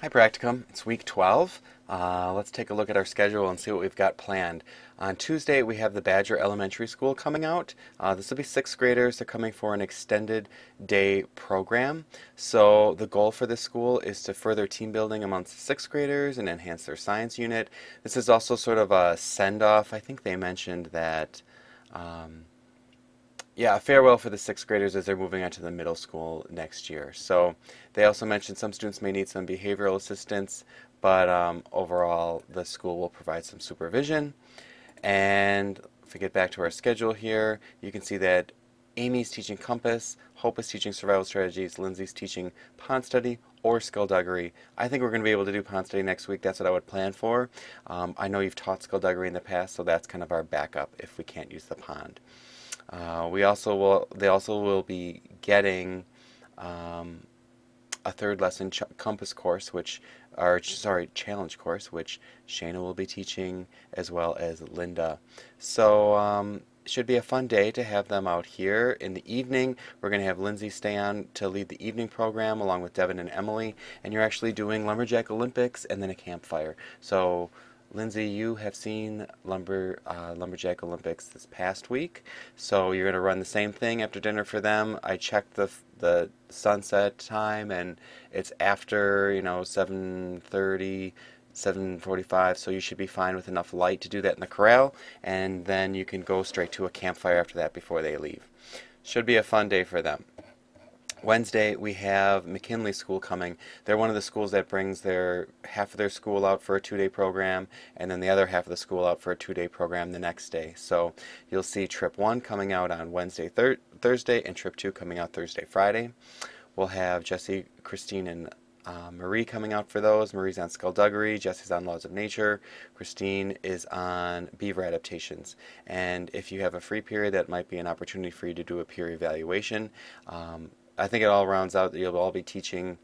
Hi Practicum, it's week 12. Let's take a look at our schedule and see what we've got planned. On Tuesday we have the Badger Elementary School coming out. This will be 6th graders. They're coming for an extended day program. So the goal for this school is to further team building amongst 6th graders and enhance their science unit. This is also sort of a send-off. I think they mentioned that um, yeah, a farewell for the 6th graders as they're moving on to the middle school next year. So they also mentioned some students may need some behavioral assistance, but overall the school will provide some supervision. And if we get back to our schedule here, you can see that Amy's teaching Compass, Hope is teaching Survival Strategies, Lindsay's teaching Pond Study or Skullduggery. I think we're going to be able to do Pond Study next week. That's what I would plan for. I know you've taught Skullduggery in the past, so that's kind of our backup if we can't use the pond. They also will be getting a third lesson compass course, challenge course, which Shayna will be teaching as well as Linda. So it should be a fun day to have them out here. In the evening, we're going to have Lindsay stay on to lead the evening program along with Devin and Emily, and you're actually doing Lumberjack Olympics and then a campfire. So Lindsay, you have seen Lumberjack Olympics this past week, so you're going to run the same thing after dinner for them. I checked the sunset time, and it's after 7:30, 7:45, so you should be fine with enough light to do that in the corral, and then you can go straight to a campfire after that before they leave. Should be a fun day for them. Wednesday, we have McKinley School coming. They're one of the schools that brings their half of their school out for a 2-day program, and then the other half of the school out for a 2-day program the next day. So you'll see Trip 1 coming out on Wednesday, Thursday, and Trip 2 coming out Thursday, Friday. We'll have Jesse, Christine, and Marie coming out for those. Marie's on Skullduggery, Jesse's on Laws of Nature, Christine is on Beaver Adaptations. And if you have a free period, that might be an opportunity for you to do a peer evaluation. I think it all rounds out that you'll all be teaching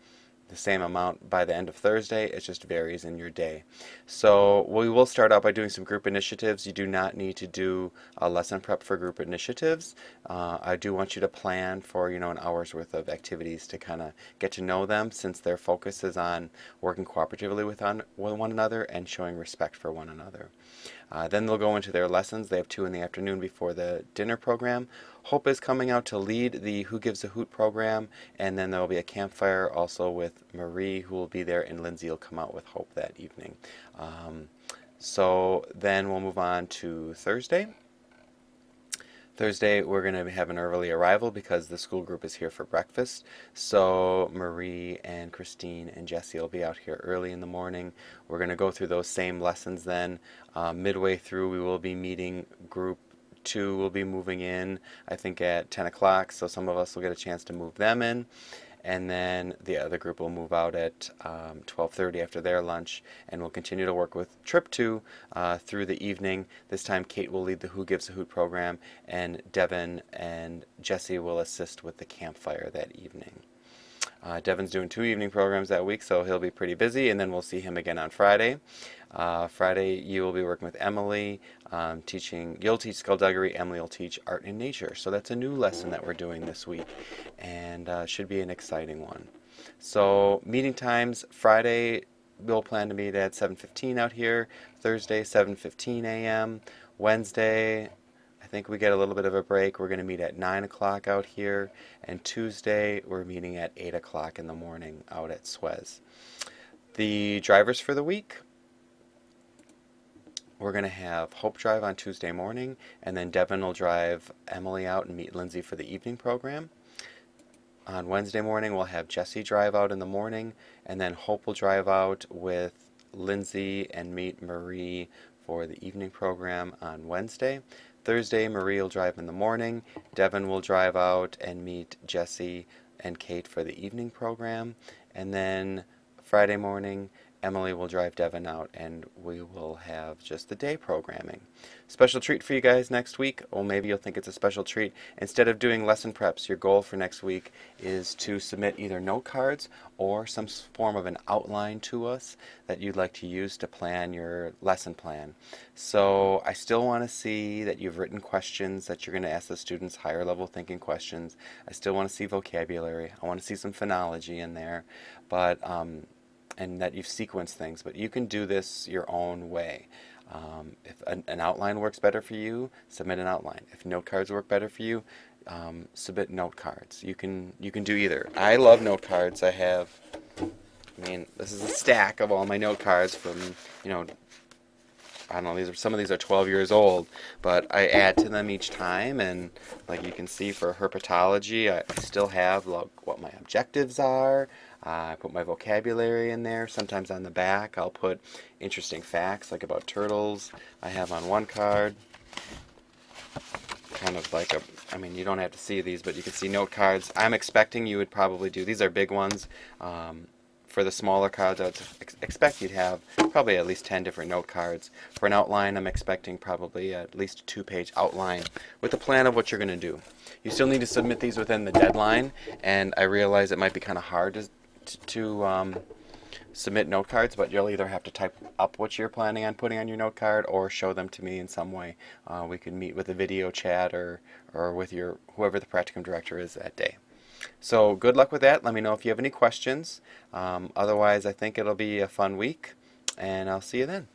the same amount by the end of Thursday. It just varies in your day. So we will start out by doing some group initiatives. You do not need to do a lesson prep for group initiatives. I do want you to plan for an hour's worth of activities to kind of get to know them, since their focus is on working cooperatively with one another and showing respect for one another. Then they'll go into their lessons. They have 2 in the afternoon before the dinner program. Hope is coming out to lead the Who Gives a Hoot program, and then there will be a campfire also with Marie, who will be there, and Lindsay will come out with Hope that evening. So then we'll move on to Thursday. Thursday, we're going to have an early arrival because the school group is here for breakfast. So Marie and Christine and Jesse will be out here early in the morning. We're going to go through those same lessons then. Midway through, we will be meeting group 2 will be moving in, I think at 10 o'clock, so some of us will get a chance to move them in. And then the other group will move out at 12:30 after their lunch, and we'll continue to work with Trip 2 through the evening. This time Kate will lead the Who Gives a Hoot program, and Devin and Jesse will assist with the campfire that evening. Devin's doing 2 evening programs that week, so he'll be pretty busy, and then we'll see him again on Friday. Friday, you will be working with Emily, you'll teach Skullduggery, Emily will teach Art and Nature. So that's a new lesson that we're doing this week, and should be an exciting one. So meeting times, Friday, we'll plan to meet at 7:15 out here, Thursday, 7:15 a.m., Wednesday, I think we get a little bit of a break. We're going to meet at 9 o'clock out here, and Tuesday we're meeting at 8 o'clock in the morning out at CWES. The drivers for the week, we're going to have Hope drive on Tuesday morning, and then Devin will drive Emily out and meet Lindsay for the evening program. On Wednesday morning, we'll have Jesse drive out in the morning, and then Hope will drive out with Lindsay and meet Marie for the evening program on Wednesday. Thursday, Marie will drive in the morning. Devin will drive out and meet Jesse and Kate for the evening program. And then Friday morning, Emily will drive Devin out, and we will have just the day programming. Special treat for you guys next week. Or maybe you'll think it's a special treat. Instead of doing lesson preps, your goal for next week is to submit either note cards or some form of an outline to us that you'd like to use to plan your lesson plan. So I still want to see that you've written questions that you're going to ask the students, higher level thinking questions. I still want to see vocabulary. I want to see some phonology in there. But and that you've sequenced things, but you can do this your own way. If an outline works better for you, submit an outline. If note cards work better for you, submit note cards. You can do either. I love note cards. I mean, this is a stack of all my note cards from, you know, I don't know, some of these are 12 years old, but I add to them each time, and like you can see for herpetology, I still have like what my objectives are. I put my vocabulary in there. Sometimes on the back I'll put interesting facts like about turtles. I have on one card kind of like I mean, you don't have to see these, but you can see note cards. I'm expecting you would probably do, these are big ones. For the smaller cards, I would expect you'd have probably at least 10 different note cards. For an outline, I'm expecting probably at least a 2-page outline with a plan of what you're going to do. You still need to submit these within the deadline, and I realize it might be kind of hard to submit note cards, but you'll either have to type up what you're planning on putting on your note card or show them to me in some way. We could meet with a video chat or with whoever the practicum director is that day. So good luck with that. Let me know if you have any questions. Otherwise, I think it'll be a fun week, and I'll see you then.